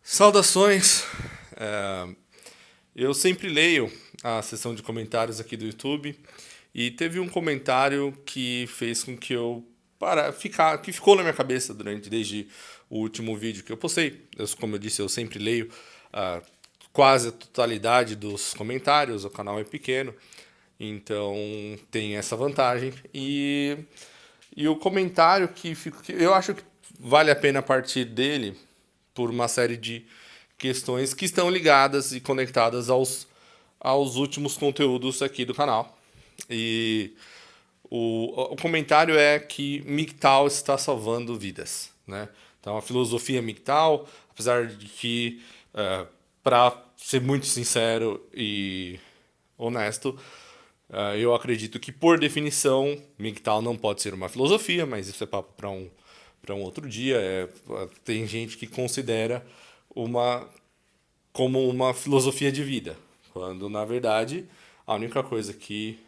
Saudações! É, eu sempre leio a seção de comentários aqui do YouTube e teve um comentário que fez com que eu que ficou na minha cabeça desde o último vídeo que eu postei. Como eu disse, eu sempre leio ah, quase a totalidade dos comentários, o canal é pequeno, então tem essa vantagem. E o comentário que eu acho que vale a pena partir dele por uma série de questões que estão ligadas e conectadas aos últimos conteúdos aqui do canal. E o comentário é que MGTOW está salvando vidas, né? Então a filosofia MGTOW, apesar de que, para ser muito sincero e honesto, eu acredito que, por definição, MGTOW não pode ser uma filosofia, mas isso é papo para um outro dia. Tem gente que considera uma como uma filosofia de vida, quando na verdade a única coisa que,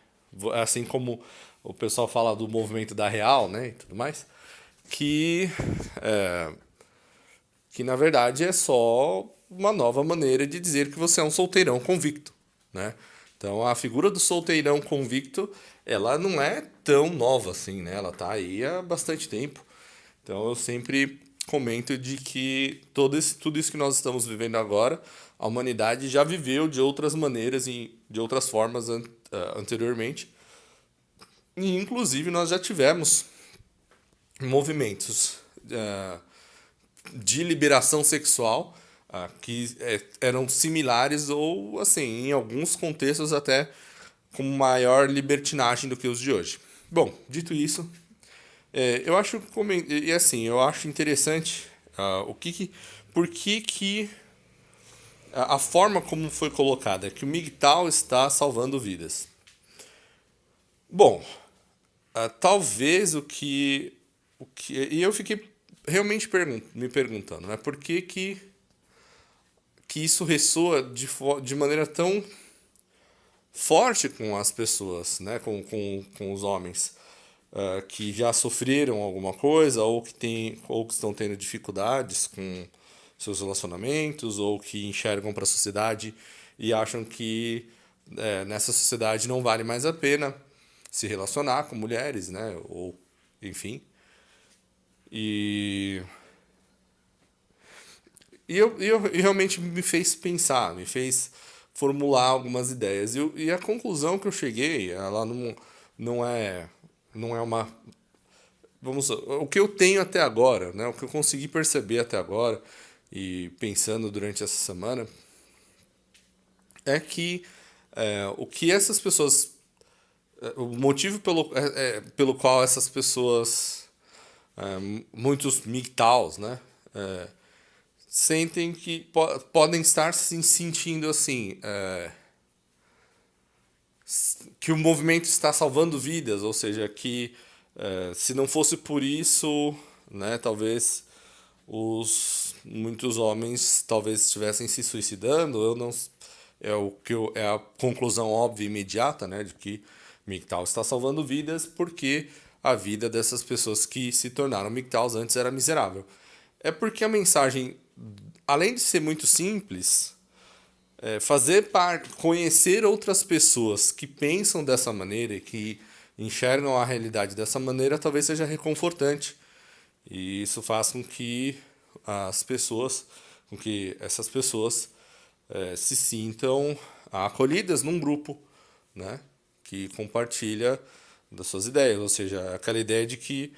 assim como o pessoal fala do movimento da real, né, e tudo mais, que que na verdade é só uma nova maneira de dizer que você é um solteirão convicto, né? Então a figura do solteirão convicto, ela não é tão nova assim, né? Ela tá aí há bastante tempo. Então eu sempre comento de que tudo isso que nós estamos vivendo agora, a humanidade já viveu de outras maneiras e de outras formas anteriormente. E inclusive nós já tivemos movimentos de liberação sexual que eram similares ou, assim, em alguns contextos até com maior libertinagem do que os de hoje. Bom, dito isso, eu acho e assim, eu acho interessante por que a forma como foi colocada, que o MGTOW está salvando vidas. Bom, talvez e eu fiquei realmente me perguntando, né, por que isso ressoa de maneira tão forte com as pessoas, né, com os homens que já sofreram alguma coisa ou que estão tendo dificuldades com seus relacionamentos ou que enxergam para a sociedade e acham que nessa sociedade não vale mais a pena se relacionar com mulheres, né, ou enfim. E e realmente me fez pensar, me fez formular algumas ideias. E a conclusão que eu cheguei, ela não é uma. O que eu tenho até agora, né, o que eu consegui perceber até agora, e pensando durante essa semana, é que o que essas pessoas. O motivo pelo qual essas pessoas, muitos MGTOWs, né, sentem que podem estar se sentindo assim, que o movimento está salvando vidas, ou seja, que se não fosse por isso, né, talvez muitos homens talvez estivessem se suicidando. Eu não é a conclusão óbvia e imediata, né, de que MGTOW está salvando vidas porque a vida dessas pessoas que se tornaram MGTOWs antes era miserável. É porque a mensagem, além de ser muito simples, fazer parte, conhecer outras pessoas que pensam dessa maneira e que enxergam a realidade dessa maneira, talvez seja reconfortante. E isso faz com que essas pessoas se sintam acolhidas num grupo, né, que compartilha das suas ideias, ou seja, aquela ideia de que,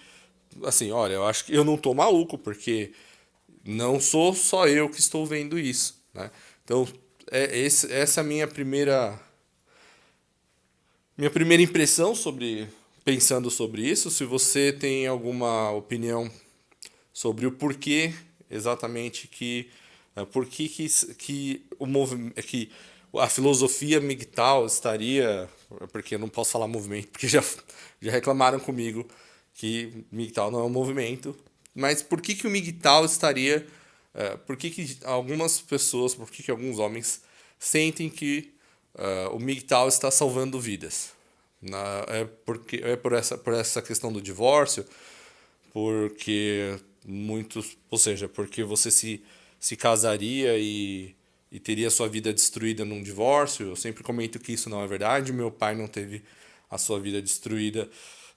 assim, olha, eu acho que eu não tô maluco, porque não sou só eu que estou vendo isso, né? Então, essa é a minha primeira impressão pensando sobre isso. Se você tem alguma opinião sobre o porquê exatamente por que o movimento que a filosofia MGTOW estaria, porque eu não posso falar movimento, porque já reclamaram comigo que MGTOW não é um movimento, mas por que o MGTOW estaria, por que algumas pessoas, por que alguns homens sentem que o MGTOW está salvando vidas? Por essa questão do divórcio, porque muitos, ou seja, porque você se casaria e teria sua vida destruída num divórcio. Eu sempre comento que isso não é verdade. Meu pai não teve a sua vida destruída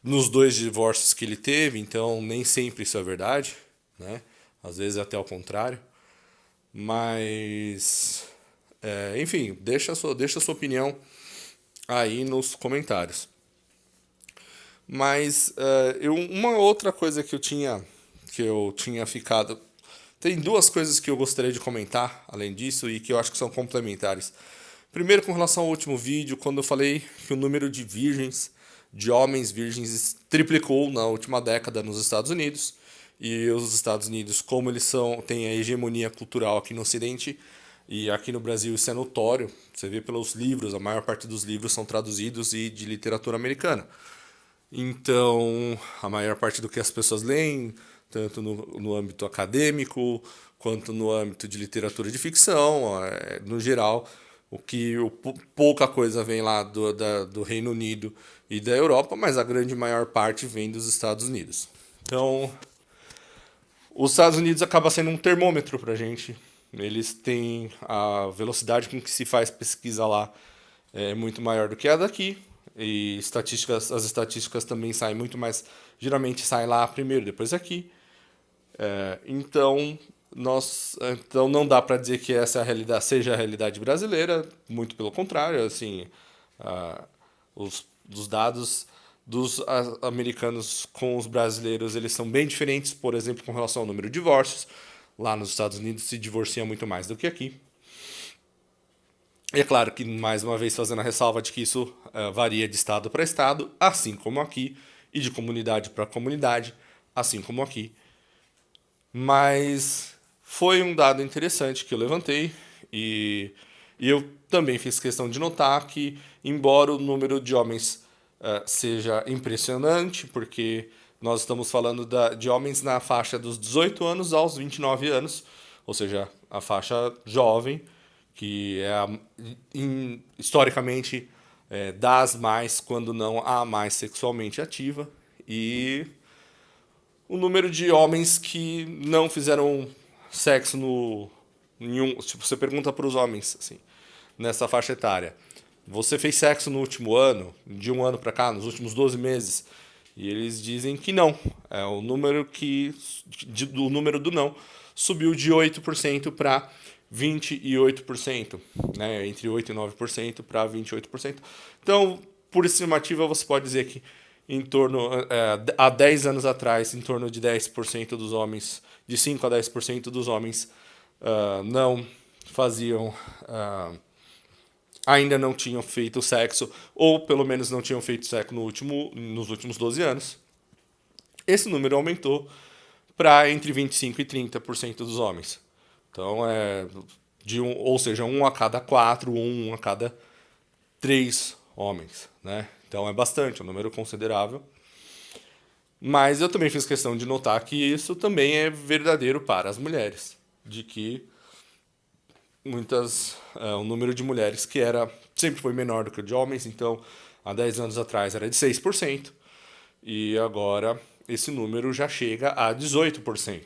nos 2 divórcios que ele teve, então nem sempre isso é verdade, né? Às vezes é até ao contrário. Mas, enfim, deixa a sua opinião aí nos comentários. Mas uma outra coisa que eu tinha ficado. Tem 2 coisas que eu gostaria de comentar, além disso, e que eu acho que são complementares. Primeiro, com relação ao último vídeo, quando eu falei que o número de homens virgens, triplicou na última década nos Estados Unidos. E os Estados Unidos, como têm a hegemonia cultural aqui no Ocidente, e aqui no Brasil isso é notório, você vê pelos livros, a maior parte dos livros são traduzidos e de literatura americana. Então, a maior parte do que as pessoas leem, tanto no âmbito acadêmico, quanto no âmbito de literatura de ficção, no geral, pouca coisa vem lá do Reino Unido e da Europa, mas a grande maior parte vem dos Estados Unidos. Então, os Estados Unidos acaba sendo um termômetro para a gente. Eles têm a velocidade com que se faz pesquisa lá é muito maior do que a daqui. E as estatísticas também saem muito mais. Geralmente saem lá primeiro, depois aqui. Então não dá para dizer que essa é a realidade, seja a realidade brasileira, muito pelo contrário, assim, os dados dos americanos com os brasileiros, eles são bem diferentes, por exemplo, com relação ao número de divórcios. Lá nos Estados Unidos se divorcia muito mais do que aqui. E é claro que, mais uma vez, fazendo a ressalva de que isso varia de estado para estado, assim como aqui, e de comunidade para comunidade, assim como aqui. Mas foi um dado interessante que eu levantei e eu também fiz questão de notar que, embora o número de homens seja impressionante, porque nós estamos falando de homens na faixa dos 18 anos aos 29 anos, ou seja, a faixa jovem, que historicamente das mais, quando não a mais sexualmente ativa, e o número de homens que não fizeram sexo nenhum. Tipo, você pergunta para os homens, assim, nessa faixa etária: você fez sexo no último ano, de um ano para cá, nos últimos 12 meses? E eles dizem que não. O número do não subiu de 8% para 28%, né? Entre 8% e 9% para 28%. Então, por estimativa, você pode dizer que há 10 anos atrás, em torno de 10% dos homens, de 5 a 10% dos homens não faziam, ainda não tinham feito sexo, ou pelo menos não tinham feito sexo nos últimos 12 anos. Esse número aumentou para entre 25% e 30% dos homens. Então, ou seja, 1 a cada 4, 1 a cada 3 homens, né? Então é bastante, é um número considerável. Mas eu também fiz questão de notar que isso também é verdadeiro para as mulheres. De que o número de mulheres sempre foi menor do que o de homens. Então, há 10 anos atrás era de 6%. E agora esse número já chega a 18%.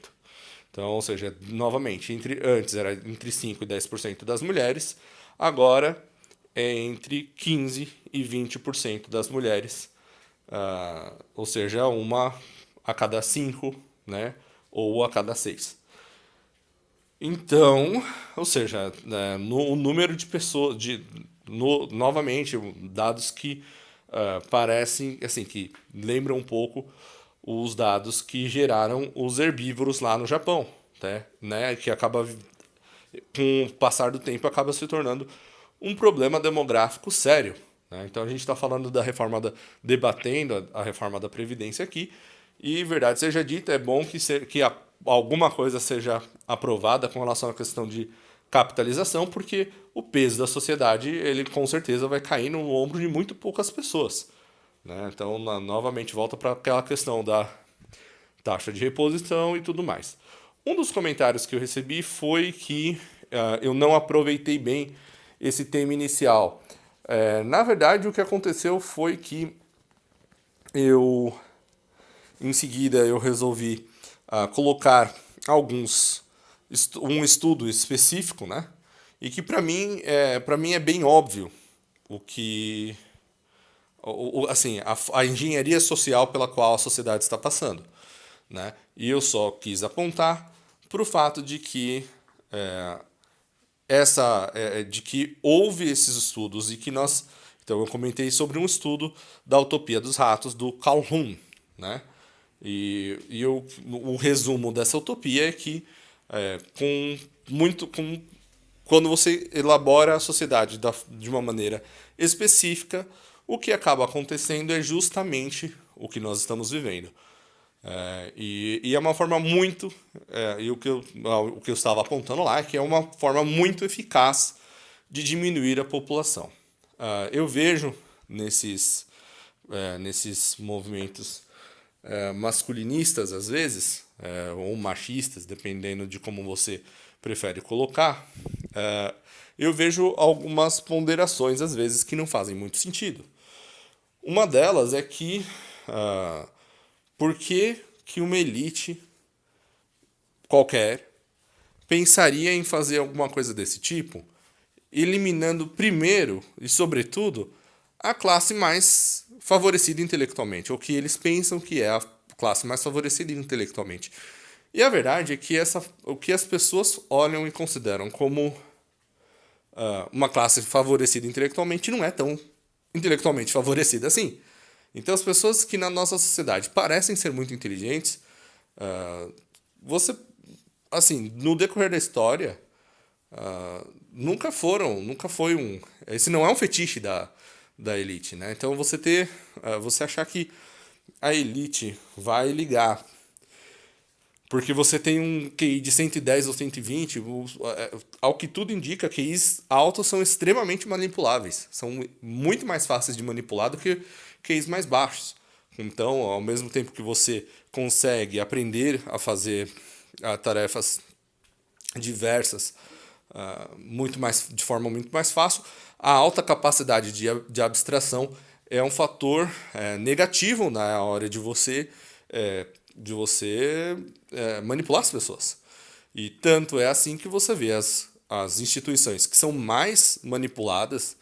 Então, ou seja, novamente, antes era entre 5% e 10% das mulheres, agora é entre 15% e 20% das mulheres, ou seja, 1 a cada 5, né, ou a cada 6. Então, ou seja, o número de pessoas, novamente, dados que parecem, assim, que lembram um pouco os dados que geraram os herbívoros lá no Japão, né? Que acaba, com o passar do tempo, acaba se tornando um problema demográfico sério, né? Então a gente está falando debatendo a reforma da Previdência aqui, e verdade seja dita, é bom que alguma coisa seja aprovada com relação à questão de capitalização, porque o peso da sociedade, ele com certeza vai cair no ombro de muito poucas pessoas, né? Então, novamente, volta para aquela questão da taxa de reposição e tudo mais. Um dos comentários que eu recebi foi que eu não aproveitei bem esse tema inicial. Na verdade, o que aconteceu foi que em seguida, eu resolvi colocar alguns um estudo específico, né? E que para mim é bem óbvio o que assim, a engenharia social pela qual a sociedade está passando, né? E eu só quis apontar para o fato de que de que houve esses estudos e que nós, então eu comentei sobre um estudo da utopia dos ratos do Carl Jung, né? O resumo dessa utopia é que quando você elabora a sociedade de uma maneira específica, o que acaba acontecendo é justamente o que nós estamos vivendo. E é uma forma muito. E o que eu estava apontando lá é que é uma forma muito eficaz de diminuir a população. Eu vejo nesses movimentos masculinistas, às vezes, ou machistas, dependendo de como você prefere colocar, eu vejo algumas ponderações, às vezes, que não fazem muito sentido. Uma delas é que por que uma elite qualquer pensaria em fazer alguma coisa desse tipo, eliminando primeiro e sobretudo a classe mais favorecida intelectualmente, ou que eles pensam que é a classe mais favorecida intelectualmente. E a verdade é que o que as pessoas olham e consideram como uma classe favorecida intelectualmente não é tão intelectualmente favorecida assim. Então, as pessoas que na nossa sociedade parecem ser muito inteligentes, você, assim, no decorrer da história, nunca foi um. Esse não é um fetiche da elite, né? Então, você achar que a elite vai ligar porque você tem um QI de 110 ou 120, ao que tudo indica, QIs altos são extremamente manipuláveis. São muito mais fáceis de manipular do que QIs mais baixos. Então, ao mesmo tempo que você consegue aprender a fazer tarefas diversas de forma muito mais fácil, a alta capacidade de abstração é um fator negativo na hora de você manipular as pessoas. E tanto é assim que você vê as instituições que são mais manipuladas,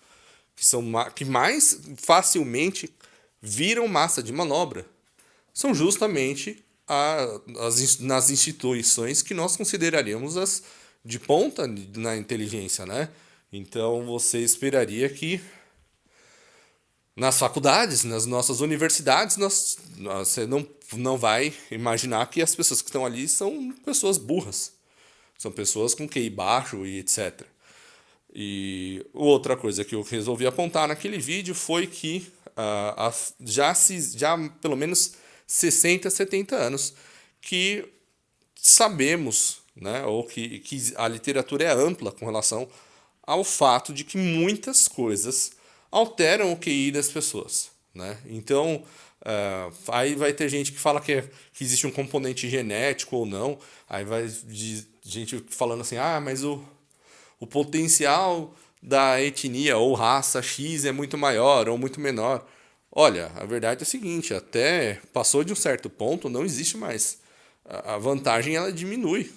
que mais facilmente viram massa de manobra, são justamente nas instituições que nós consideraríamos as de ponta na inteligência, né? Então você esperaria que nas faculdades, nas nossas universidades, você não vai imaginar que as pessoas que estão ali são pessoas burras. São pessoas com QI baixo e etc. E outra coisa que eu resolvi apontar naquele vídeo foi que já pelo menos 60, 70 anos que sabemos, né, ou que a literatura é ampla com relação ao fato de que muitas coisas alteram o QI das pessoas, né? Então, aí vai ter gente que fala que existe um componente genético ou não, aí vai gente falando assim, mas o potencial da etnia ou raça X é muito maior ou muito menor. Olha, a verdade é a seguinte, até passou de um certo ponto, não existe mais. A vantagem ela diminui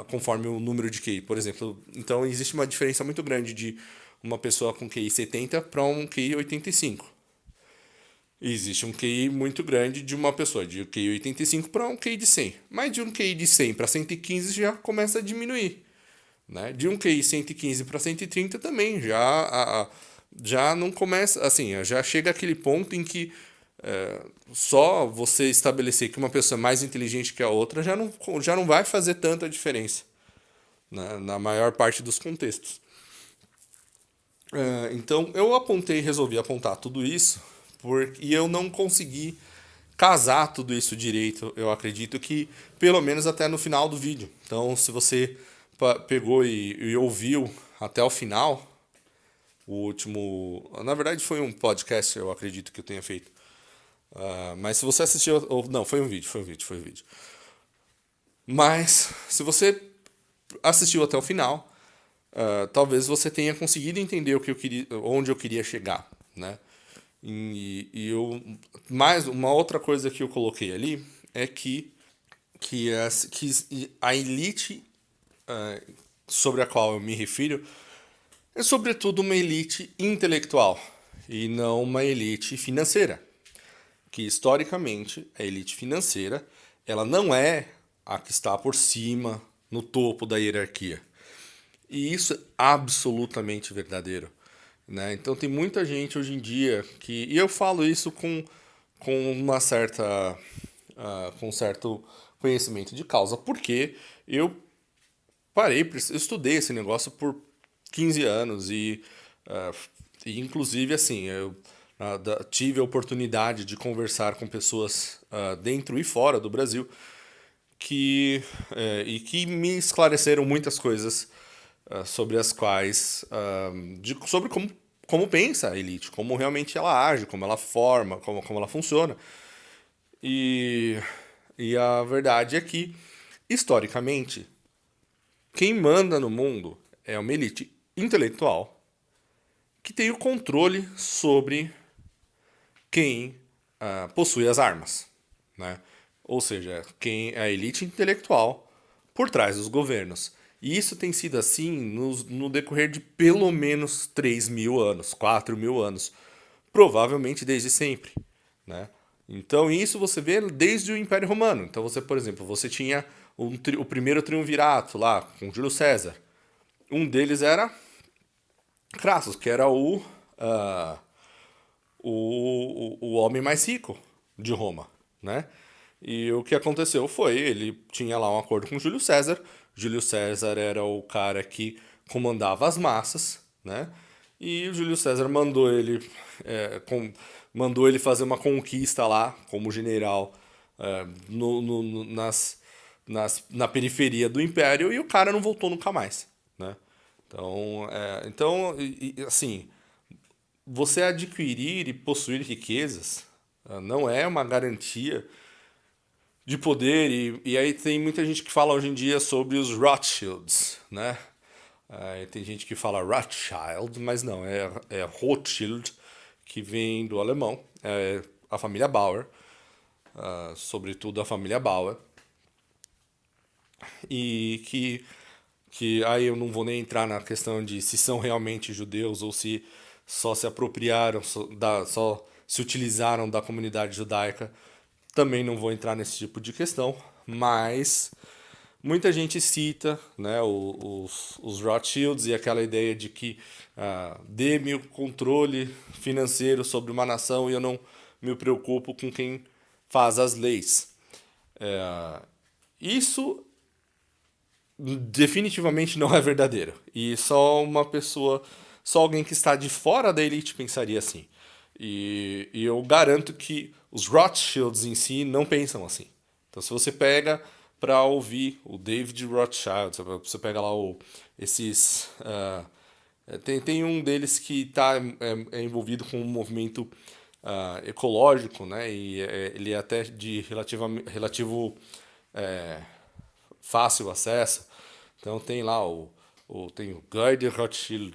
conforme o número de QI, por exemplo. Então existe uma diferença muito grande de uma pessoa com QI 70 para um QI 85. E existe um QI muito grande de uma pessoa de QI 85 para um QI de 100. Mas de um QI de 100 para 115 já começa a diminuir. Né? De um QI 115 para 130 também já não começa, assim, já chega aquele ponto em que só você estabelecer que uma pessoa é mais inteligente que a outra já não vai fazer tanta diferença, né? Na maior parte dos contextos. Então eu resolvi apontar tudo isso e eu não consegui casar tudo isso direito, eu acredito que pelo menos até no final do vídeo. Então se você pegou e ouviu até o final, o último, na verdade foi um podcast, eu acredito que eu tenha feito. Mas se você assistiu, não, foi um vídeo. Mas se você assistiu até o final, talvez você tenha conseguido entender onde eu queria chegar, né? Mais uma outra coisa que eu coloquei ali é que que a elite sobre a qual eu me refiro é sobretudo uma elite intelectual e não uma elite financeira. Que historicamente a elite financeira ela não é a que está por cima, no topo da hierarquia. E isso é absolutamente verdadeiro, né? Então tem muita gente hoje em dia que... E eu falo isso com uma certa... com um certo conhecimento de causa, porque eu eu estudei esse negócio por 15 anos ah, e inclusive assim, eu tive a oportunidade de conversar com pessoas dentro e fora do Brasil e que me esclareceram muitas coisas sobre as quais, sobre como pensa a elite, como realmente ela age, como ela forma, como ela funciona. E, e a verdade é que, historicamente, quem manda no mundo é uma elite intelectual que tem o controle sobre quem possui as armas, né? Ou seja, quem é a elite intelectual por trás dos governos. E isso tem sido assim no decorrer de pelo menos 3.000 anos, 4.000 anos, provavelmente desde sempre, né? Então isso você vê desde o Império Romano. Então você, por exemplo, você tinha o primeiro triunvirato lá com Júlio César. Um deles era Crassus, que era o homem mais rico de Roma, né? E o que aconteceu foi, ele tinha lá um acordo com Júlio César. Júlio César era o cara que comandava as massas, né? E o Júlio César mandou ele fazer uma conquista lá, como general, na periferia do Império, e o cara não voltou nunca mais, né? Assim, você adquirir e possuir riquezas não é uma garantia de poder, e aí tem muita gente que fala hoje em dia sobre os Rothschilds, né? Tem gente que fala Rothschild, mas não, é Rothschild, que vem do alemão, é a família Bauer, sobretudo a família Bauer, e que aí eu não vou nem entrar na questão de se são realmente judeus ou se só se apropriaram, só se utilizaram da comunidade judaica. Também não vou entrar nesse tipo de questão, mas muita gente cita, né, os Rothschilds e aquela ideia de que dê-me o controle financeiro sobre uma nação e eu não me preocupo com quem faz as leis. Isso definitivamente não é verdadeiro. E só alguém que está de fora da elite pensaria assim. E eu garanto que os Rothschilds em si não pensam assim. Então, se você pega para ouvir o David Rothschild, você pega lá esses. Tem um deles que é envolvido com um movimento ecológico, né? E ele é até de relativo fácil acesso. Então tem lá tem o Guy de Rothschild,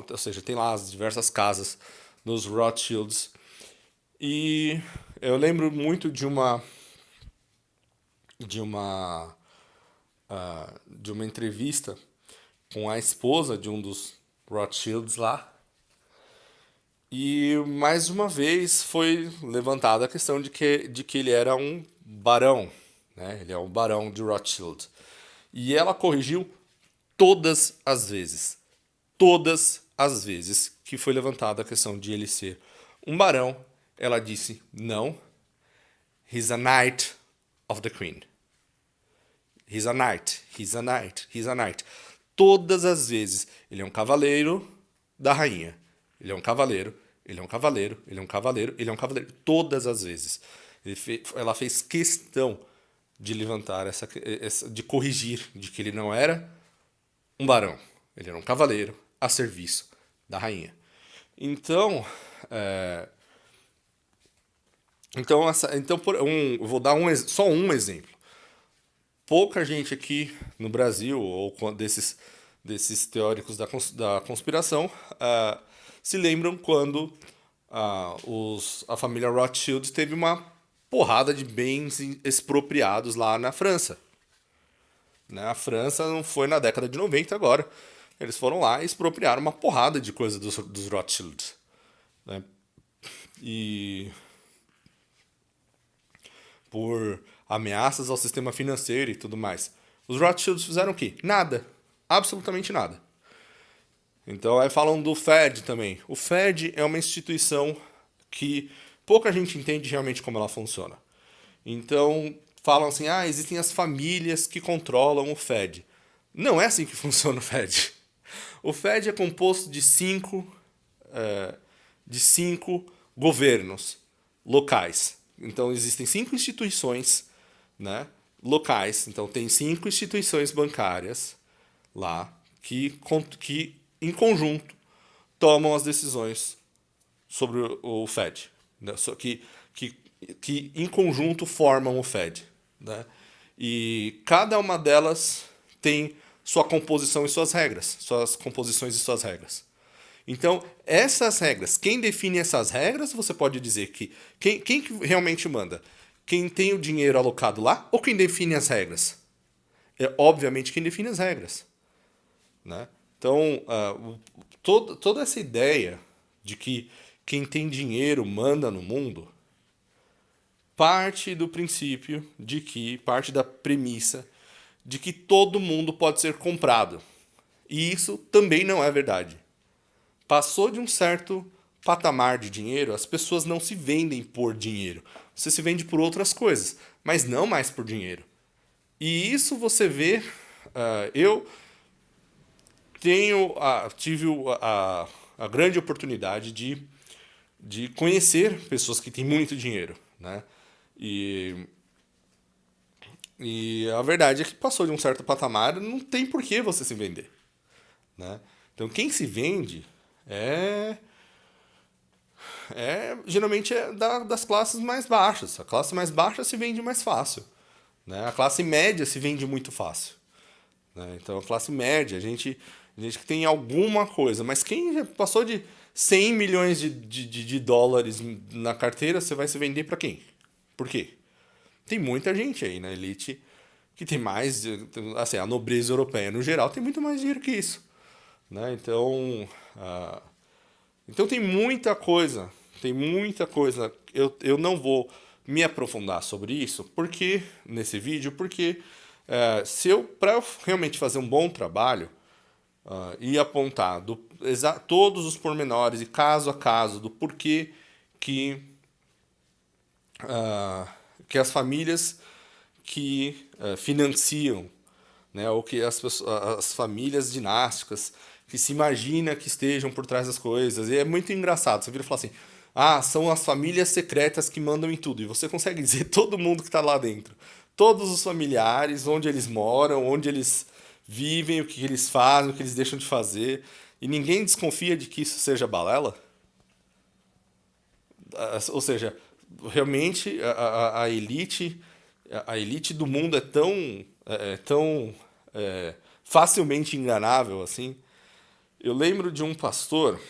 ou seja, tem lá as diversas casas dos Rothschilds. E eu lembro muito de uma de uma entrevista com a esposa de um dos Rothschilds lá. E mais uma vez foi levantada a questão de que ele era um barão, né? Ele é um barão de Rothschild. E ela corrigiu todas as vezes. Todas as vezes que foi levantada a questão de ele ser um barão, ela disse: não, he's a knight of the queen. He's a knight, he's a knight, he's a knight. Todas as vezes. Ele é um cavaleiro da rainha. Ele é um cavaleiro, ele é um cavaleiro, ele é um cavaleiro, ele é um cavaleiro. Todas as vezes. Ela fez questão de levantar de corrigir de que ele não era um barão. Ele era um cavaleiro a serviço da rainha. Então, eu vou dar só um exemplo. Pouca gente aqui no Brasil, ou desses teóricos da conspiração, se lembram quando a família Rothschild teve uma porrada de bens expropriados lá na França. Né? A França não foi na década de 90 agora. Eles foram lá e expropriaram uma porrada de coisa dos Rothschilds. Né? E por ameaças ao sistema financeiro e tudo mais. Os Rothschilds fizeram o quê? Nada. Absolutamente nada. Então aí falam do Fed também. O Fed é uma instituição que pouca gente entende realmente como ela funciona. Então falam assim, existem as famílias que controlam o Fed. Não é assim que funciona o Fed. O Fed é composto de cinco governos locais. Então existem 5 instituições, né, locais. Então tem 5 instituições bancárias lá que em conjunto tomam as decisões sobre o Fed, né, que em conjunto formam o Fed, né? E cada uma delas tem sua composição e suas regras, suas composições e suas regras. Então, essas regras, quem define essas regras, você pode dizer que quem que realmente manda? Quem tem o dinheiro alocado lá ou quem define as regras? É obviamente quem define as regras. Né? Então, toda essa ideia de que quem tem dinheiro manda no mundo parte do princípio de que, parte da premissa de que todo mundo pode ser comprado. E isso também não é verdade. Passou de um certo patamar de dinheiro, as pessoas não se vendem por dinheiro. Você se vende por outras coisas, mas não mais por dinheiro. E isso você vê. Eu tive a grande oportunidade de conhecer pessoas que têm muito dinheiro, né? E a verdade é que passou de um certo patamar, não tem por que você se vender, né? Então quem se vende geralmente das classes mais baixas. A classe mais baixa se vende mais fácil, né? A classe média se vende muito fácil, né? Então a classe média, a gente que tem alguma coisa, mas quem já passou de 100 milhões de dólares na carteira, você vai se vender para quem? Por quê? Tem muita gente aí na elite que tem mais, assim, a nobreza europeia no geral tem muito mais dinheiro que isso, né? Então, então tem muita coisa. Eu não vou me aprofundar sobre isso nesse vídeo, porque para eu realmente fazer um bom trabalho e apontar todos os pormenores e caso a caso do porquê que as famílias que financiam, né, ou que as famílias dinásticas que se imagina que estejam por trás das coisas. E é muito engraçado. Você vira e fala assim, são as famílias secretas que mandam em tudo. E você consegue dizer todo mundo que está lá dentro. Todos os familiares, onde eles moram, onde eles vivem, o que eles fazem, o que eles deixam de fazer. E ninguém desconfia de que isso seja balela. Ou seja, realmente a elite do mundo é tão facilmente enganável assim. Eu lembro de um pastor,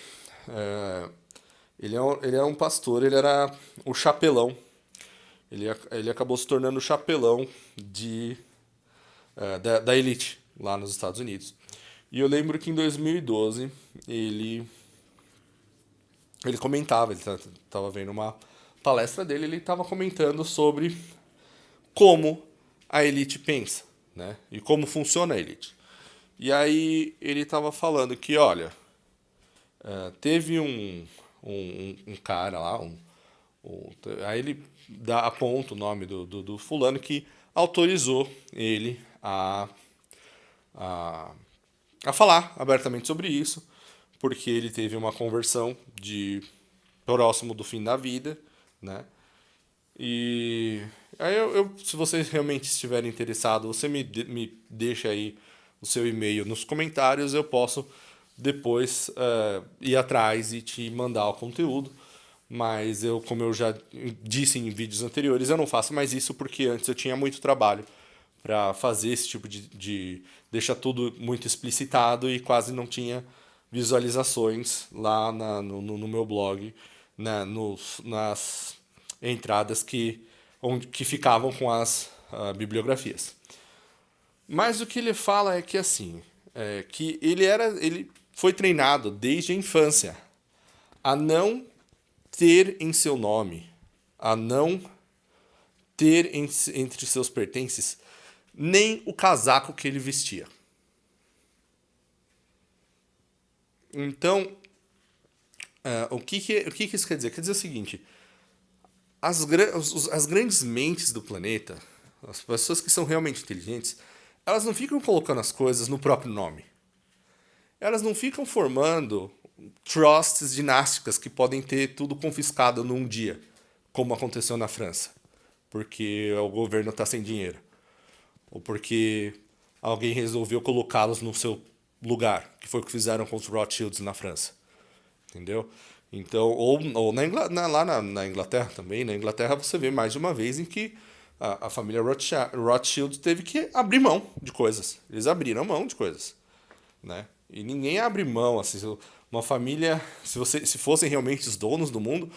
ele era um pastor, ele era o chapelão. Ele acabou se tornando o chapelão da elite lá nos Estados Unidos. E eu lembro que em 2012 ele comentava, ele estava vendo uma palestra dele, ele estava comentando sobre como a elite pensa, né? E como funciona a elite. E aí ele estava falando que, olha, teve um cara lá, aí ele aponta o nome do fulano que autorizou ele a falar abertamente sobre isso, porque ele teve uma conversão próximo do fim da vida, né? E aí se vocês realmente estiverem interessados, você me deixa aí o seu e-mail nos comentários, eu posso depois ir atrás e te mandar o conteúdo. Mas como eu já disse em vídeos anteriores, eu não faço mais isso porque antes eu tinha muito trabalho para fazer esse tipo de deixar tudo muito explicitado e quase não tinha visualizações lá no meu blog, né, nas entradas que ficavam com as bibliografias. Mas o que ele fala é que assim, que ele foi treinado desde a infância a não ter em seu nome, a não ter entre seus pertences nem o casaco que ele vestia. Então, o que isso quer dizer? Quer dizer o seguinte: as grandes mentes do planeta, as pessoas que são realmente inteligentes, elas não ficam colocando as coisas no próprio nome. Elas não ficam formando trusts dinásticas que podem ter tudo confiscado num dia, como aconteceu na França, porque o governo está sem dinheiro, ou porque alguém resolveu colocá-los no seu lugar, que foi o que fizeram com os Rothschilds na França, entendeu? Então, ou lá na Inglaterra também, na Inglaterra você vê mais de uma vez em que a família Rothschild teve que abrir mão de coisas. Eles abriram mão de coisas, né? E ninguém abre mão, assim, uma família, se fossem realmente os donos do mundo,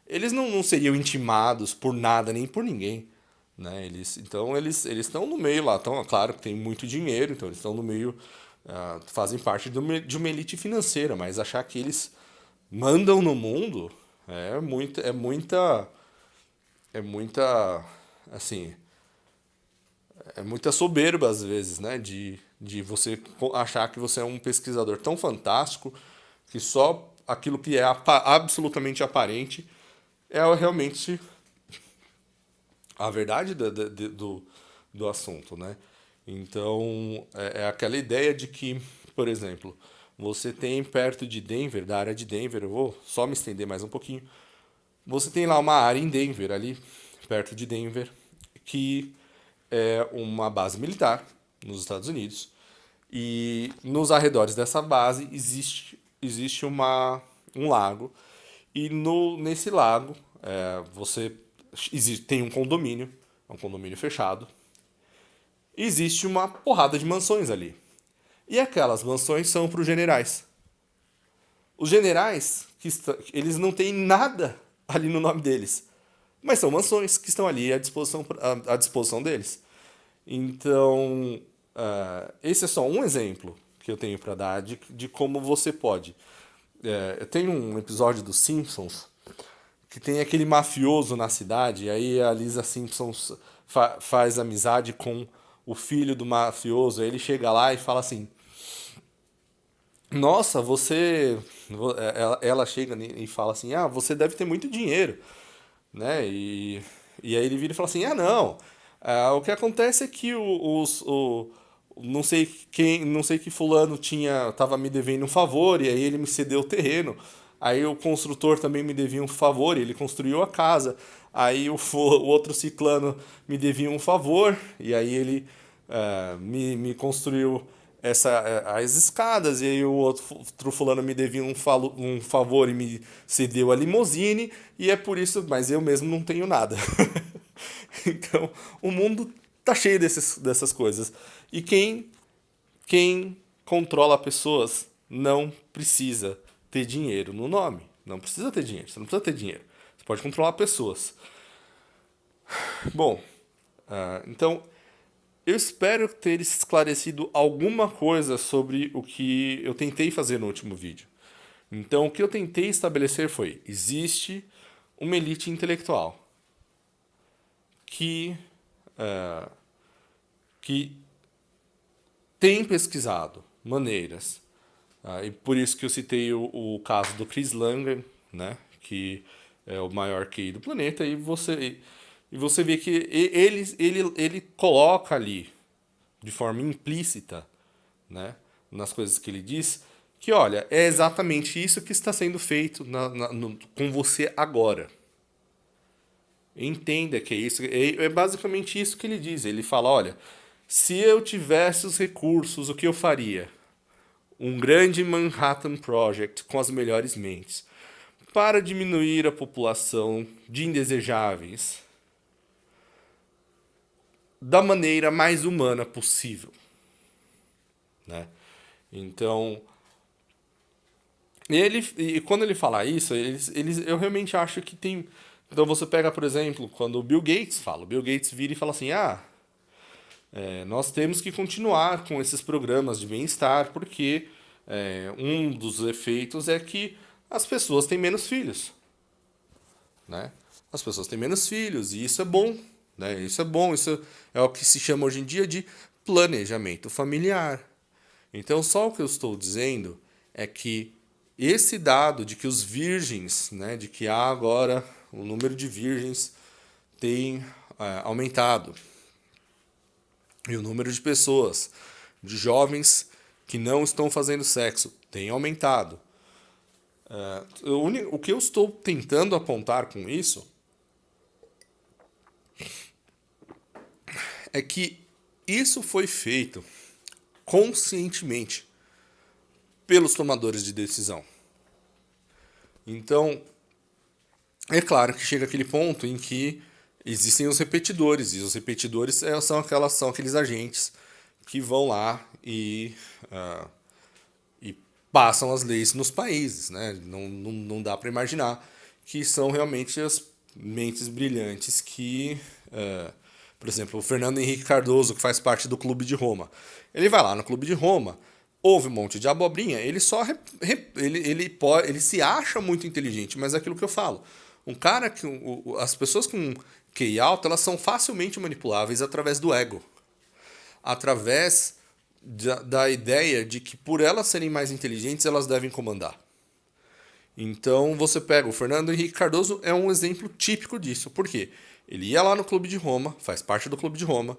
eles não seriam intimados por nada, nem por ninguém, né? Então eles estão no meio lá, estão, claro que tem muito dinheiro, então eles estão no meio, fazem parte de uma elite financeira, mas achar que eles mandam no mundo assim, é muita soberba às vezes, né? De você achar que você é um pesquisador tão fantástico que só aquilo que é absolutamente aparente é realmente a verdade do assunto, né? Então, é aquela ideia de que, por exemplo, você tem perto de Denver, da área de Denver, eu vou só me estender mais um pouquinho, você tem lá uma área em Denver, ali, perto de Denver, que é uma base militar nos Estados Unidos. E nos arredores dessa base existe um lago. E nesse lago você tem um condomínio fechado. E existe uma porrada de mansões ali. E aquelas mansões são para os generais. Os generais, eles não têm nada ali no nome deles. Mas são mansões que estão ali à disposição deles. Então, esse é só um exemplo que eu tenho para dar de como você pode. Tem um episódio dos Simpsons que tem aquele mafioso na cidade, e aí a Lisa Simpson faz amizade com o filho do mafioso, aí ele chega lá e fala assim: Nossa, você. Ela chega e fala assim: Ah, você deve ter muito dinheiro, né? E aí ele vira e fala assim: Ah, não. O que acontece é que não sei quem, não sei que fulano tava me devendo um favor e aí ele me cedeu o terreno. Aí o construtor também me devia um favor e ele construiu a casa. Aí o outro ciclano me devia um favor e aí ele me construiu as escadas, e aí o outro fulano me devia um favor e me cedeu a limusine, e é por isso, mas eu mesmo não tenho nada. Então, o mundo tá cheio dessas coisas. E quem controla pessoas não precisa ter dinheiro no nome. Não precisa ter dinheiro, você não precisa ter dinheiro. Você pode controlar pessoas. Bom, então eu espero ter esclarecido alguma coisa sobre o que eu tentei fazer no último vídeo. Então, o que eu tentei estabelecer foi: existe uma elite intelectual que, que tem pesquisado maneiras. E por isso que eu citei o caso do Chris Langer, né, que é o maior QI do planeta, e você vê que ele coloca ali, de forma implícita, né, nas coisas que ele diz, que olha, é exatamente isso que está sendo feito com você agora. Entenda que é isso. É basicamente isso que ele diz. Ele fala, olha, se eu tivesse os recursos, o que eu faria? Um grande Manhattan Project com as melhores mentes para diminuir a população de indesejáveis da maneira mais humana possível, né? Então, e quando ele fala isso, eu realmente acho que Então você pega, por exemplo, quando o Bill Gates fala, o Bill Gates vira e fala assim, nós temos que continuar com esses programas de bem-estar, porque um dos efeitos é que as pessoas têm menos filhos, né? As pessoas têm menos filhos, e isso é bom, né? Isso é bom, isso é o que se chama hoje em dia de planejamento familiar. Então, só o que eu estou dizendo é que esse dado de que os virgens, né, de que há agora o número de virgens tem aumentado, e o número de pessoas, de jovens que não estão fazendo sexo, tem aumentado. O que eu estou tentando apontar com isso é que isso foi feito conscientemente pelos tomadores de decisão. Então, é claro que chega aquele ponto em que existem os repetidores, e os repetidores são aqueles agentes que vão lá e passam as leis nos países, né? Não dá para imaginar que são realmente as mentes brilhantes que, por exemplo, o Fernando Henrique Cardoso, que faz parte do Clube de Roma, ele vai lá no Clube de Roma, ouve um monte de abobrinha, ele só ele se acha muito inteligente, mas é aquilo que eu falo. Um cara que as pessoas com QI alto, elas são facilmente manipuláveis através do ego, através da ideia de que por elas serem mais inteligentes, elas devem comandar. Então você pega o Fernando Henrique Cardoso, é um exemplo típico disso. Por quê? Ele ia lá no Clube de Roma, faz parte do Clube de Roma.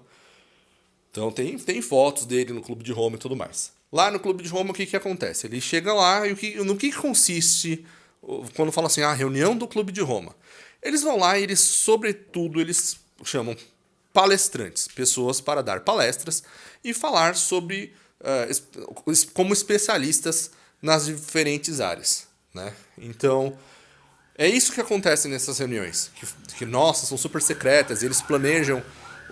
Então tem fotos dele no Clube de Roma e tudo mais. Lá no Clube de Roma, o que acontece? Ele chega lá e no que consiste quando fala assim, reunião do Clube de Roma? Eles vão lá e eles, sobretudo, eles chamam palestrantes, pessoas para dar palestras e falar sobre, como especialistas nas diferentes áreas, né? Então, é isso que acontece nessas reuniões, nossa, são super secretas, eles planejam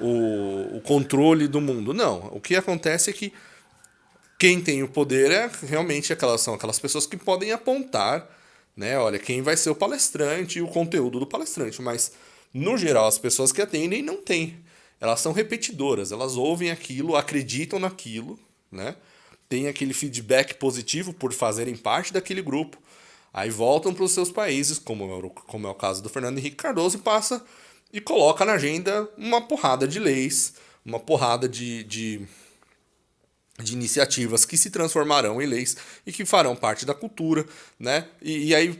o controle do mundo. Não, o que acontece é que quem tem o poder são aquelas pessoas que podem apontar, né? Olha, quem vai ser o palestrante e o conteúdo do palestrante. Mas, no geral, as pessoas que atendem não têm. Elas são repetidoras, elas ouvem aquilo, acreditam naquilo, né? Tem aquele feedback positivo por fazerem parte daquele grupo. Aí voltam para os seus países, como é o caso do Fernando Henrique Cardoso, e coloca na agenda uma porrada de leis, uma porrada de iniciativas que se transformarão em leis e que farão parte da cultura, né? E aí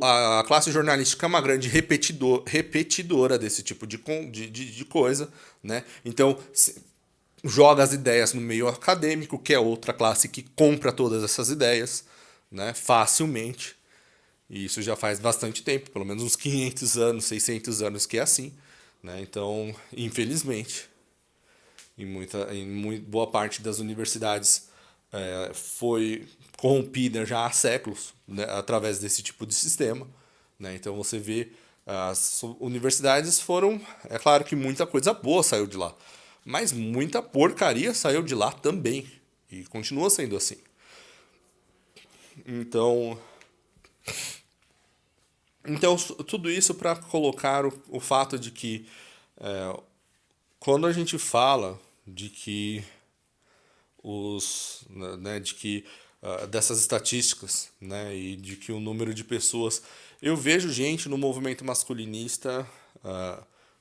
a classe jornalística é uma grande repetidora desse tipo de coisa, né? Então joga as ideias no meio acadêmico, que é outra classe que compra todas essas ideias, né? Facilmente. E isso já faz bastante tempo, pelo menos uns 500 anos, 600 anos que é assim, né? Então, infelizmente, boa parte das universidades foi corrompida já há séculos, né, através desse tipo de sistema, né? Então você vê as universidades foram, é claro que muita coisa boa saiu de lá, mas muita porcaria saiu de lá também e continua sendo assim. Então tudo isso para colocar o fato de que quando a gente fala de que dessas estatísticas, né, e de que o número de pessoas, eu vejo gente no movimento masculinista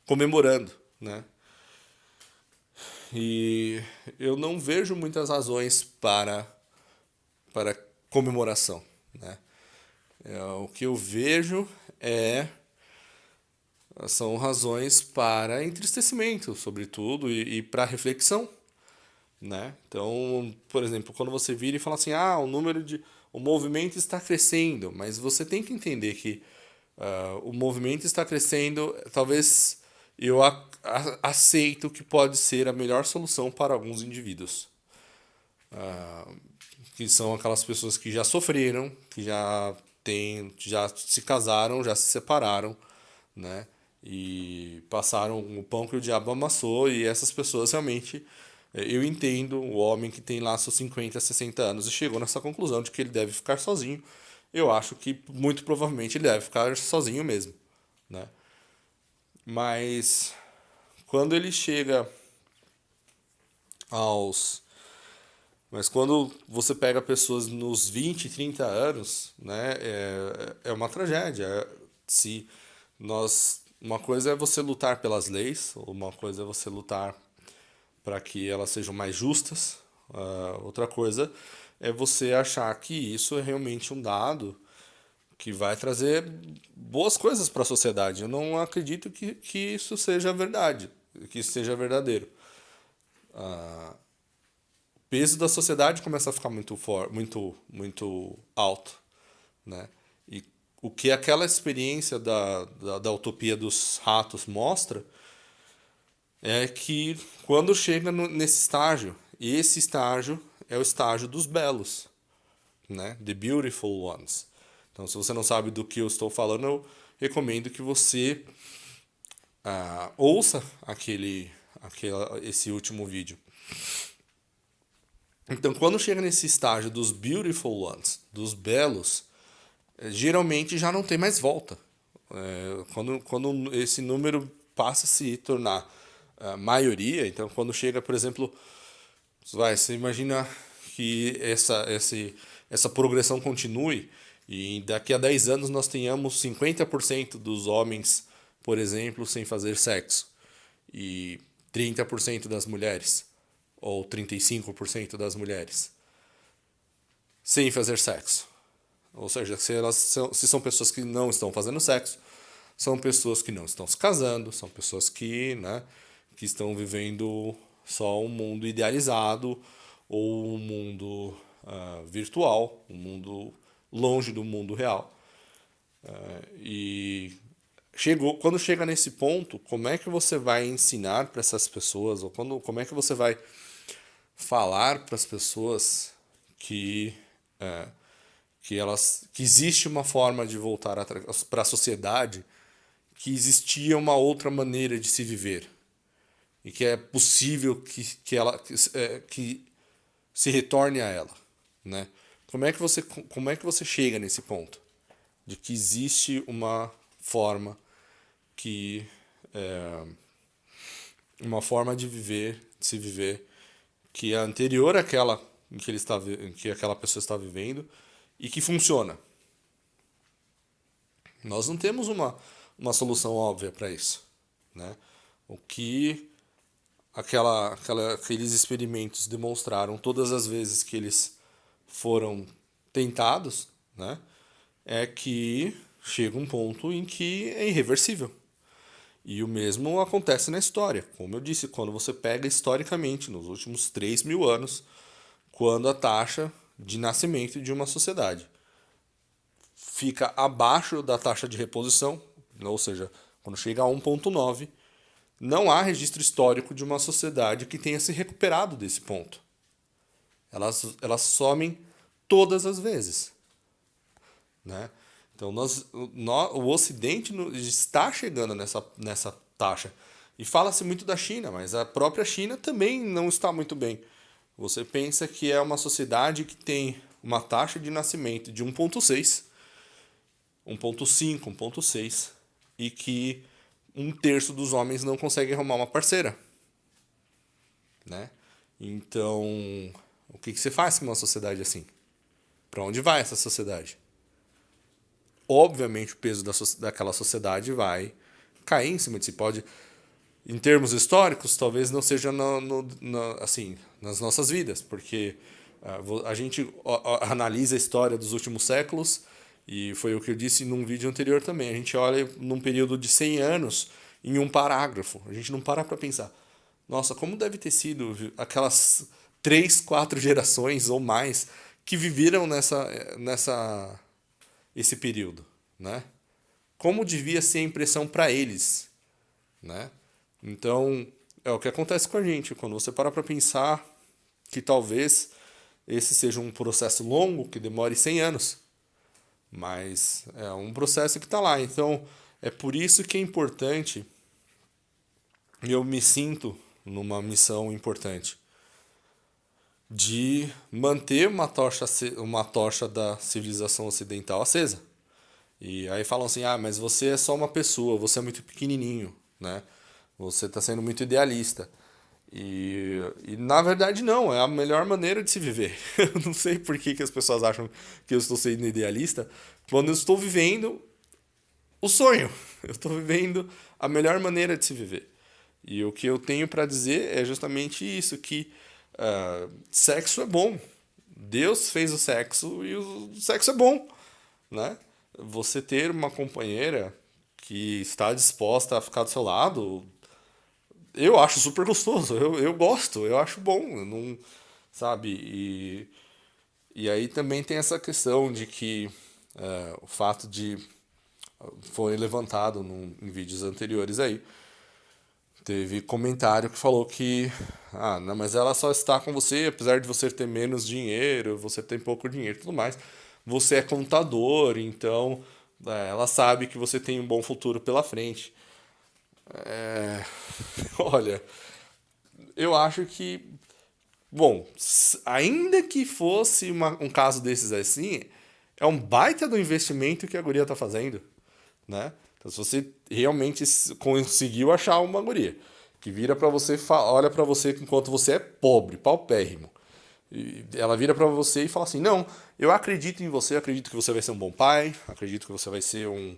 comemorando, né, e eu não vejo muitas razões para comemoração, né. O que eu vejo são razões para entristecimento, sobretudo, e para reflexão, né? Então, por exemplo, quando você vira e fala assim, o movimento está crescendo, mas você tem que entender que o movimento está crescendo, talvez eu aceito que pode ser a melhor solução para alguns indivíduos, que são aquelas pessoas que já sofreram, que já se casaram, já se separaram, né? E passaram o pão que o diabo amassou, e essas pessoas realmente, eu entendo o homem que tem lá seus 50, 60 anos e chegou nessa conclusão de que ele deve ficar sozinho. Eu acho que muito provavelmente ele deve ficar sozinho mesmo, né? Mas quando ele chega aos... Mas quando você pega pessoas nos 20, 30 anos, né, é uma tragédia. Se uma coisa é você lutar pelas leis, uma coisa é você lutar para que elas sejam mais justas, outra coisa é você achar que isso é realmente um dado que vai trazer boas coisas para a sociedade. Eu não acredito que isso seja verdade, que isso seja verdadeiro. O peso da sociedade começa a ficar muito alto, né? E o que aquela experiência da utopia dos ratos mostra é que quando chega nesse estágio, e esse estágio é o estágio dos belos, né? The Beautiful Ones. Então, se você não sabe do que eu estou falando, eu recomendo que você ouça esse último vídeo. Então, quando chega nesse estágio dos Beautiful Ones, dos belos, geralmente já não tem mais volta. Quando esse número passa a se tornar a maioria, então quando chega, por exemplo, você imagina que essa progressão continue e daqui a 10 anos nós tenhamos 50% dos homens, por exemplo, sem fazer sexo e 30% das mulheres, ou 35% das mulheres, sem fazer sexo. Ou seja, se são pessoas que não estão fazendo sexo, são pessoas que não estão se casando, são pessoas que estão vivendo só um mundo idealizado ou um mundo virtual, um mundo longe do mundo real. E quando chega nesse ponto, como é que você vai ensinar para essas pessoas, ou como é que você vai falar para as pessoas que que existe uma forma de voltar para a sociedade, que existia uma outra maneira de se viver e que é possível que se retorne a ela, né? Como é que você chega nesse ponto de que existe uma forma que uma forma de viver, de se viver, que é anterior àquela que aquela pessoa está vivendo e que funciona? Nós não temos uma solução óbvia para isso, né? O que aqueles experimentos demonstraram todas as vezes que eles foram tentados, né, é que chega um ponto em que é irreversível. E o mesmo acontece na história. Como eu disse, quando você pega historicamente, nos últimos 3.000 anos, quando a taxa de nascimento de uma sociedade fica abaixo da taxa de reposição, ou seja, quando chega a 1,9, não há registro histórico de uma sociedade que tenha se recuperado desse ponto. Elas somem todas as vezes, né? Então o Ocidente está chegando nessa taxa. E fala-se muito da China, mas a própria China também não está muito bem. Você pensa que é uma sociedade que tem uma taxa de nascimento de 1,6, 1,5, 1,6, e que um terço dos homens não consegue arrumar uma parceira, né? Então, o que você faz com uma sociedade assim? Para onde vai essa sociedade? Obviamente, o peso daquela sociedade vai cair em cima de si. Pode, em termos históricos, talvez não seja assim, nas nossas vidas, porque a gente analisa a história dos últimos séculos, e foi o que eu disse num vídeo anterior também. A gente olha num período de 100 anos em um parágrafo. A gente não para pensar, nossa, como deve ter sido aquelas 3, 4 gerações ou mais que viveram esse período, né? Como devia ser a impressão para eles, né? Então, é o que acontece com a gente. Quando você para pensar que talvez esse seja um processo longo, que demore 100 anos, mas é um processo que está lá. Então, é por isso que é importante, e eu me sinto numa missão importante, de manter uma tocha da civilização ocidental acesa. E aí falam assim, ah, mas você é só uma pessoa, você é muito pequenininho, né? Você está sendo muito idealista. E na verdade não, é a melhor maneira de se viver. Eu não sei por que as pessoas acham que eu estou sendo idealista, quando eu estou vivendo o sonho. Eu estou vivendo a melhor maneira de se viver. E o que eu tenho para dizer é justamente isso, que sexo é bom. Deus fez o sexo e o sexo é bom, né? Você ter uma companheira que está disposta a ficar do seu lado, eu acho super gostoso. Eu gosto, eu acho bom. Eu não, sabe? E aí também tem essa questão de que o fato de foi levantado em vídeos anteriores aí. Teve comentário que falou que, ah, não, mas ela só está com você, apesar de você ter menos dinheiro, você tem pouco dinheiro e tudo mais. Você é contador, então ela sabe que você tem um bom futuro pela frente. É, olha, eu acho que, bom, ainda que fosse um caso desses assim, é um baita do investimento que a guria tá fazendo, né? Então, se você realmente conseguiu achar uma guria que vira pra você, olha pra você enquanto você é pobre, paupérrimo, e ela vira pra você e fala assim: Não, eu acredito em você, acredito que você vai ser um bom pai, acredito que você vai ser um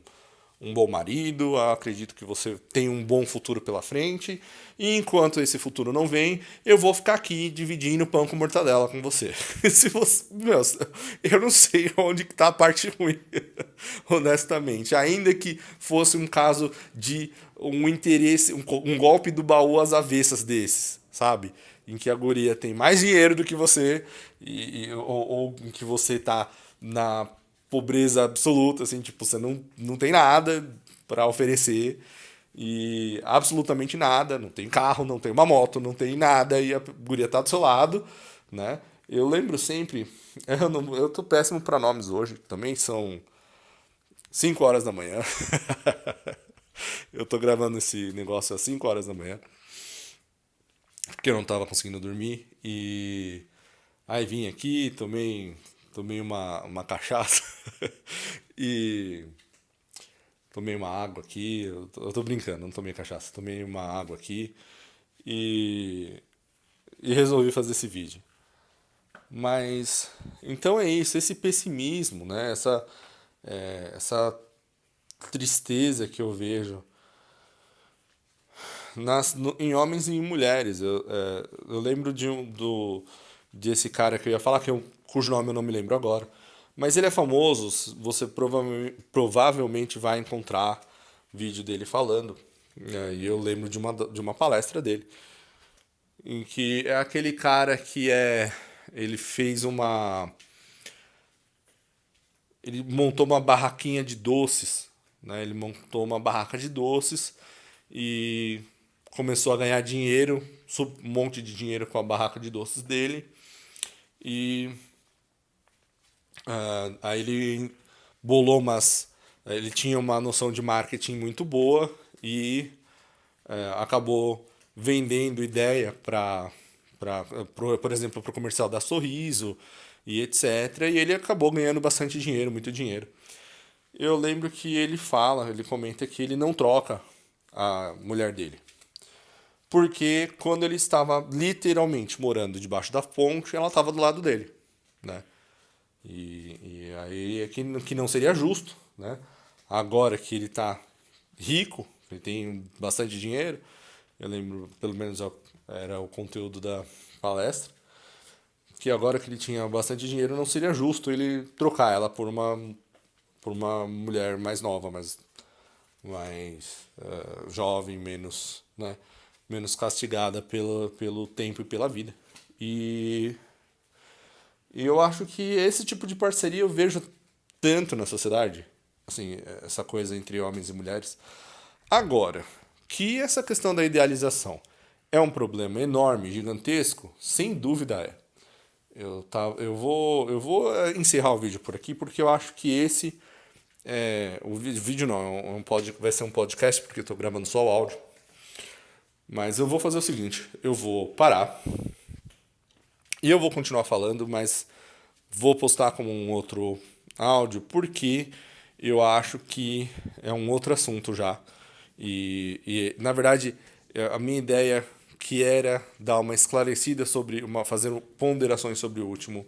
bom marido, acredito que você tem um bom futuro pela frente, e enquanto esse futuro não vem, eu vou ficar aqui dividindo pão com mortadela com você. Se você, meu, eu não sei onde que tá a parte ruim, honestamente. Ainda que fosse um caso de um interesse, um golpe do baú às avessas desses, sabe? Em que a guria tem mais dinheiro do que você, ou em que você tá na pobreza absoluta, assim, tipo, você não tem nada para oferecer e absolutamente nada, não tem carro, não tem uma moto, não tem nada e a guria tá do seu lado, né? Eu lembro sempre, eu tô péssimo para nomes hoje, também são 5 horas da manhã. Eu tô gravando esse negócio às 5 horas da manhã, porque eu não tava conseguindo dormir e aí vim aqui, tomei uma cachaça e tomei uma água aqui. Eu tô brincando, não tomei cachaça, tomei uma água aqui e, e resolvi fazer esse vídeo. Mas então é isso, esse pessimismo, né? Essa tristeza que eu vejo em homens e em mulheres. Eu lembro desse cara que eu ia falar, cujo nome eu não me lembro agora. Mas ele é famoso, você provavelmente vai encontrar vídeo dele falando. E eu lembro de uma palestra dele, em que é aquele cara que é. Ele fez uma. Ele montou uma barraquinha de doces, né? Ele montou uma barraca de doces e começou a ganhar dinheiro, um monte de dinheiro com a barraca de doces dele. E aí ele bolou umas. Ele tinha uma noção de marketing muito boa e acabou vendendo ideia por exemplo, para o comercial da Sorriso e etc. E ele acabou ganhando bastante dinheiro, muito dinheiro. Eu lembro que ele comenta que ele não troca a mulher dele. Porque quando ele estava literalmente morando debaixo da ponte, ela estava do lado dele, né? E aí é que não seria justo, né? Agora que ele está rico, ele tem bastante dinheiro, eu lembro, pelo menos era o conteúdo da palestra, que agora que ele tinha bastante dinheiro, não seria justo ele trocar ela por uma mulher mais nova, mais jovem, menos, né, menos castigada pelo tempo e pela vida. E eu acho que esse tipo de parceria eu vejo tanto na sociedade, assim, essa coisa entre homens e mulheres. Agora, que essa questão da idealização é um problema enorme, gigantesco, sem dúvida é. Eu vou encerrar o vídeo por aqui porque eu acho que esse o vídeo não, vai ser um podcast porque eu estou gravando só o áudio. Mas eu vou fazer o seguinte, eu vou parar e eu vou continuar falando, mas vou postar como um outro áudio porque eu acho que é um outro assunto já. Na verdade, a minha ideia que era dar uma esclarecida fazer ponderações sobre o último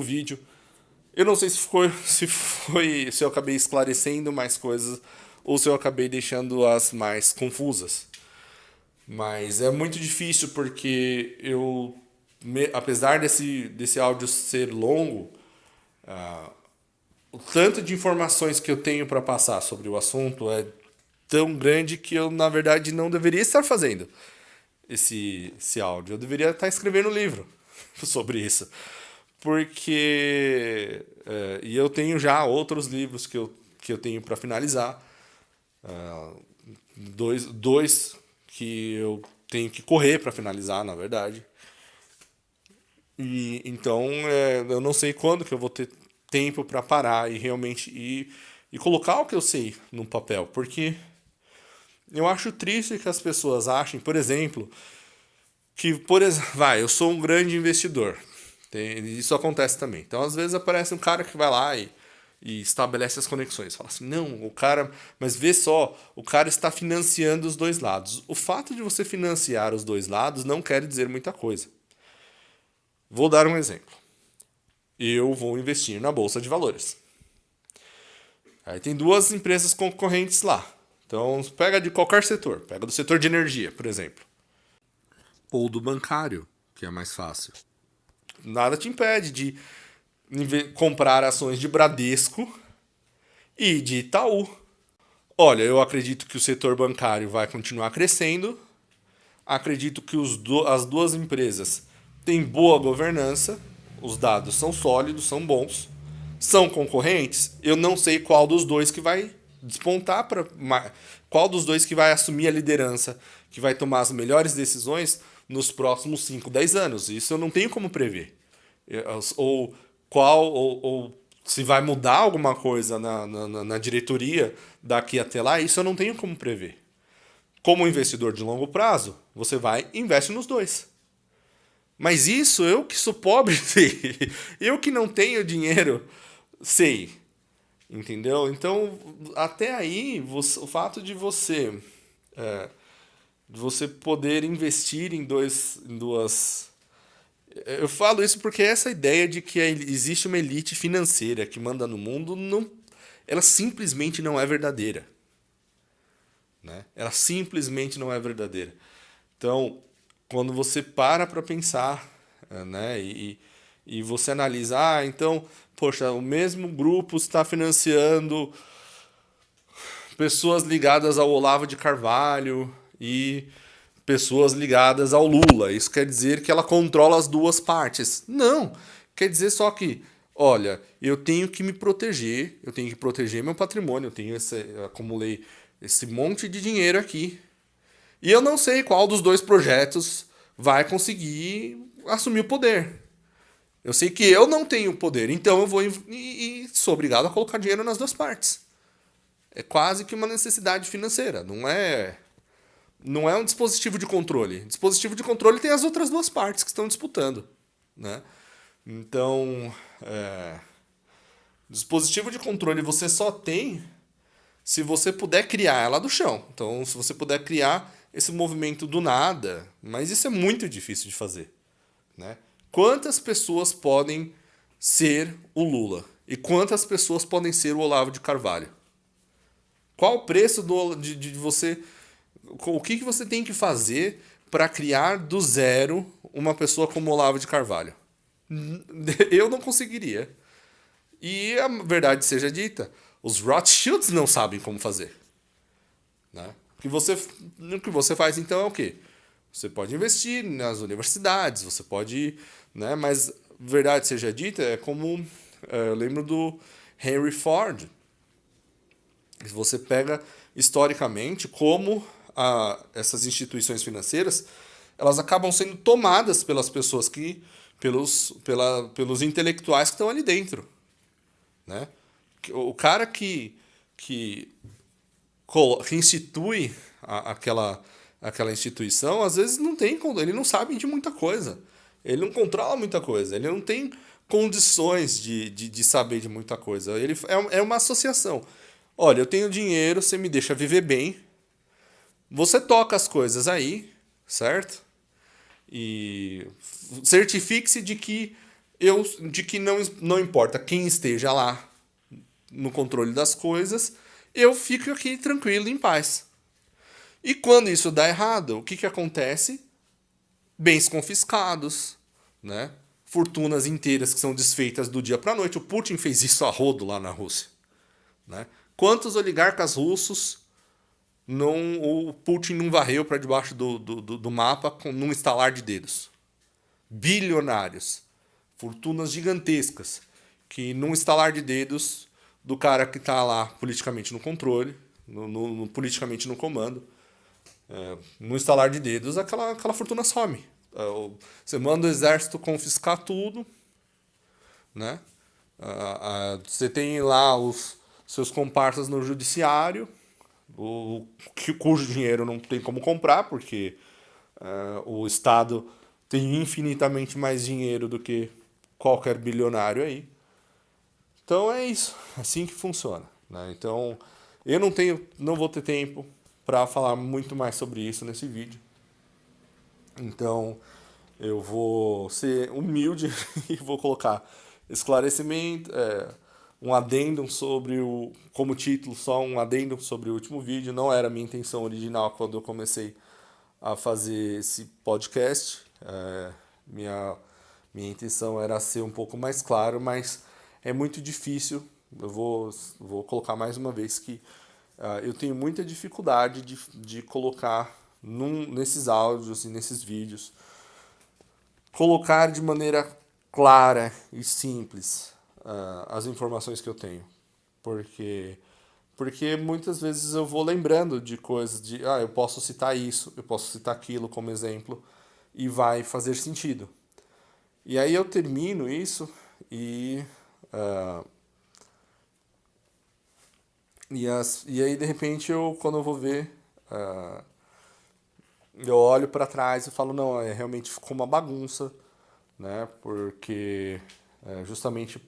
vídeo. Eu não sei se eu acabei esclarecendo mais coisas ou se eu acabei deixando as mais confusas. Mas é muito difícil porque apesar desse áudio ser longo, o tanto de informações que eu tenho para passar sobre o assunto é tão grande que eu, na verdade, não deveria estar fazendo esse áudio. Eu deveria estar escrevendo um livro sobre isso. Porque. E eu tenho já outros livros que eu tenho para finalizar. Dois que eu tenho que correr para finalizar, na verdade. E então eu não sei quando que eu vou ter tempo para parar e realmente e colocar o que eu sei no papel, porque eu acho triste que as pessoas achem, por exemplo, eu sou um grande investidor. Isso acontece também. Então, às vezes aparece um cara que vai lá e estabelece as conexões. Fala assim, não, o cara. Mas vê só, o cara está financiando os dois lados. O fato de você financiar os dois lados não quer dizer muita coisa. Vou dar um exemplo. Eu vou investir na Bolsa de Valores. Aí tem duas empresas concorrentes lá. Então, pega de qualquer setor. Pega do setor de energia, por exemplo. Ou do bancário, que é mais fácil. Nada te impede de comprar ações de Bradesco e de Itaú. Olha, eu acredito que o setor bancário vai continuar crescendo. Acredito que as duas empresas têm boa governança. Os dados são sólidos, são bons. São concorrentes. Eu não sei qual dos dois que vai despontar qual dos dois que vai assumir a liderança, que vai tomar as melhores decisões nos próximos 5, 10 anos. Isso eu não tenho como prever. Ou se vai mudar alguma coisa na diretoria daqui até lá, isso eu não tenho como prever. Como investidor de longo prazo, você vai e investe nos dois. Mas isso eu que sou pobre sei. Eu que não tenho dinheiro sei. Entendeu? Então, até aí, o fato de você poder investir em duas. Eu falo isso porque essa ideia de que existe uma elite financeira que manda no mundo, ela simplesmente não é verdadeira. Né? Ela simplesmente não é verdadeira. Então, quando você para pensar, né, e você analisa, então, poxa, o mesmo grupo está financiando pessoas ligadas ao Olavo de Carvalho e pessoas ligadas ao Lula. Isso quer dizer que ela controla as duas partes. Não. Quer dizer só que, olha, eu tenho que me proteger, eu tenho que proteger meu patrimônio, eu acumulei esse monte de dinheiro aqui. E eu não sei qual dos dois projetos vai conseguir assumir o poder. Eu sei que eu não tenho poder, então eu vou e sou obrigado a colocar dinheiro nas duas partes. É quase que uma necessidade financeira, não é um dispositivo de controle. Dispositivo de controle tem as outras duas partes que estão disputando, né? Então, dispositivo de controle você só tem se você puder criar ela do chão. Então, se você puder criar esse movimento do nada, mas isso é muito difícil de fazer, né? Quantas pessoas podem ser o Lula? E quantas pessoas podem ser o Olavo de Carvalho? Qual o preço de você... O que você tem que fazer para criar do zero uma pessoa como Olavo de Carvalho? Eu não conseguiria. E a verdade seja dita, os Rothschilds não sabem como fazer. Né? O que você faz então é o quê? Você pode investir nas universidades, você pode... Né? Mas, verdade seja dita, é como... eu lembro do Henry Ford. Você pega historicamente como essas instituições financeiras elas acabam sendo tomadas pelas pessoas pelos intelectuais que estão ali dentro. Né? O cara que institui aquela instituição, às vezes ele não sabe de muita coisa. Ele não controla muita coisa, ele não tem condições de saber de muita coisa. Ele é uma associação. Olha, eu tenho dinheiro, você me deixa viver bem, você toca as coisas aí, certo? E certifique-se de que não importa quem esteja lá no controle das coisas, eu fico aqui tranquilo, em paz. E quando isso dá errado, o que que acontece? Bens confiscados, né? Fortunas inteiras que são desfeitas do dia para a noite. O Putin fez isso a rodo lá na Rússia, né? Quantos oligarcas russos o Putin não varreu para debaixo do mapa num estalar de dedos? Bilionários, fortunas gigantescas, que num estalar de dedos do cara que está lá politicamente no controle, politicamente no comando, no estalar de dedos, aquela fortuna some. Você manda o exército confiscar tudo, né? Você tem lá os seus comparsas no judiciário, cujo dinheiro não tem como comprar, porque o Estado tem infinitamente mais dinheiro do que qualquer bilionário aí. Então é isso, assim que funciona, né? Então eu não vou ter tempo para falar muito mais sobre isso nesse vídeo. Então eu vou ser humilde e vou colocar esclarecimento, um adendo sobre como título, só um adendo sobre o último vídeo. Não era a minha intenção original quando eu comecei a fazer esse podcast. Minha intenção era ser um pouco mais claro, mas é muito difícil. Eu vou colocar mais uma vez que eu tenho muita dificuldade de colocar nesses áudios e nesses vídeos, colocar de maneira clara e simples as informações que eu tenho. Porque muitas vezes eu vou lembrando de coisas eu posso citar isso, eu posso citar aquilo como exemplo e vai fazer sentido. E aí eu termino isso e aí de repente quando eu vou ver, eu olho para trás e falo, não, realmente ficou uma bagunça, né? Justamente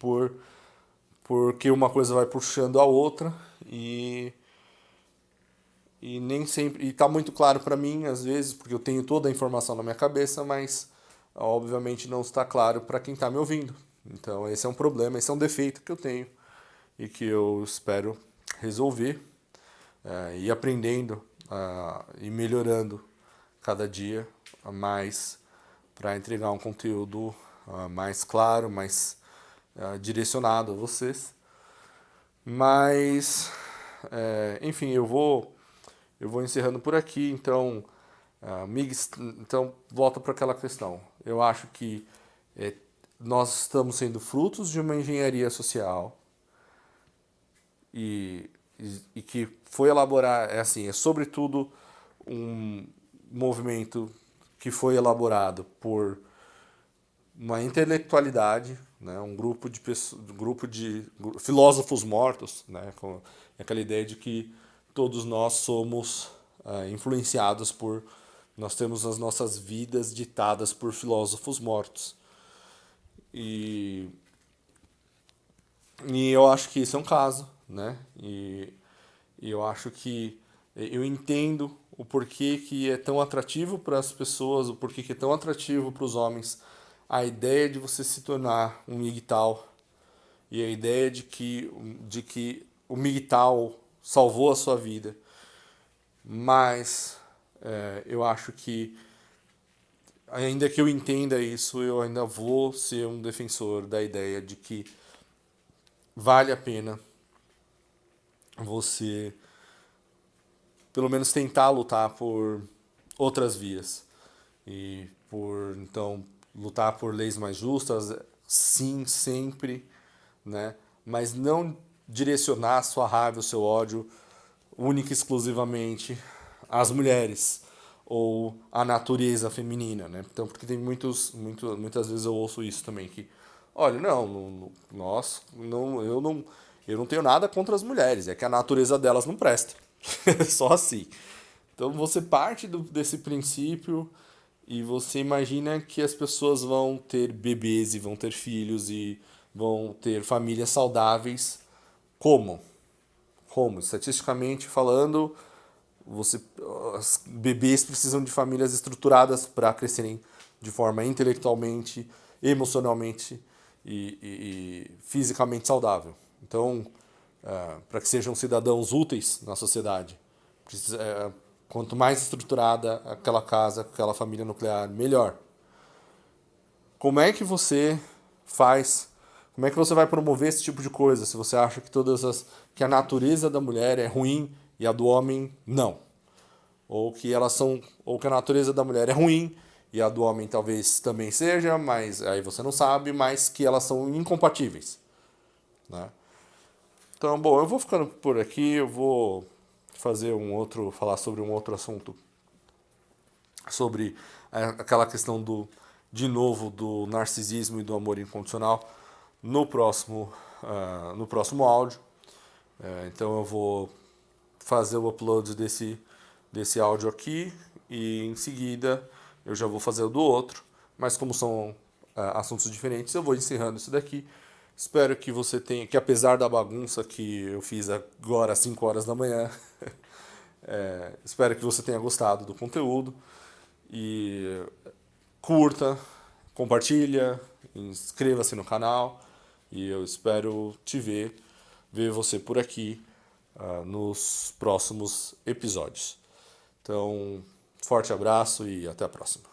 porque uma coisa vai puxando a outra e nem sempre, e tá muito claro para mim às vezes, porque eu tenho toda a informação na minha cabeça, mas obviamente não está claro para quem está me ouvindo. Então esse é um problema, esse é um defeito que eu tenho e que eu espero resolver, e aprendendo e melhorando cada dia mais para entregar um conteúdo mais claro, mais direcionado a vocês. Mas, enfim, eu vou encerrando por aqui. Então, então volta para aquela questão. Eu acho que nós estamos sendo frutos de uma engenharia social e que foi elaborar, é sobretudo um movimento que foi elaborado por uma intelectualidade, né, um grupo de filósofos mortos, né, com aquela ideia de que todos nós somos influenciados nós temos as nossas vidas ditadas por filósofos mortos. E eu acho que esse é um caso, né? E eu acho que eu entendo o porquê que é tão atrativo para as pessoas, o porquê que é tão atrativo para os homens a ideia de você se tornar um MGTOW e a ideia de que o MGTOW salvou a sua vida. Mas eu acho que, ainda que eu entenda isso, eu ainda vou ser um defensor da ideia de que vale a pena você pelo menos tentar lutar por outras vias e então lutar por leis mais justas, sim, sempre, né? Mas não direcionar a sua raiva, o seu ódio única e exclusivamente às mulheres ou à natureza feminina, né? Então, porque tem muitas vezes eu ouço isso também, que olha, eu não tenho nada contra as mulheres, é que a natureza delas não presta. Só assim. Então você parte desse princípio e você imagina que as pessoas vão ter bebês e vão ter filhos e vão ter famílias saudáveis. Como? Como? Estatisticamente falando, você, os bebês precisam de famílias estruturadas para crescerem de forma intelectualmente, emocionalmente e fisicamente saudável. Então, para que sejam cidadãos úteis na sociedade, quanto mais estruturada aquela casa, aquela família nuclear, melhor. Como é que você faz? Como é que você vai promover esse tipo de coisa se você acha que a natureza da mulher é ruim e a do homem não? Ou que a natureza da mulher é ruim e a do homem talvez também seja, mas aí você não sabe, mas que elas são incompatíveis, né? Então, bom, eu vou ficando por aqui, eu vou falar sobre um outro assunto, sobre aquela questão de novo, do narcisismo e do amor incondicional no próximo áudio. Então eu vou fazer o upload desse áudio aqui e em seguida eu já vou fazer o do outro. Mas como são assuntos diferentes, eu vou encerrando isso daqui. Espero que você tenha, que apesar da bagunça que eu fiz agora às 5 horas da manhã, espero que você tenha gostado do conteúdo e curta, compartilha, inscreva-se no canal e eu espero ver você por aqui nos próximos episódios. Então, forte abraço e até a próxima.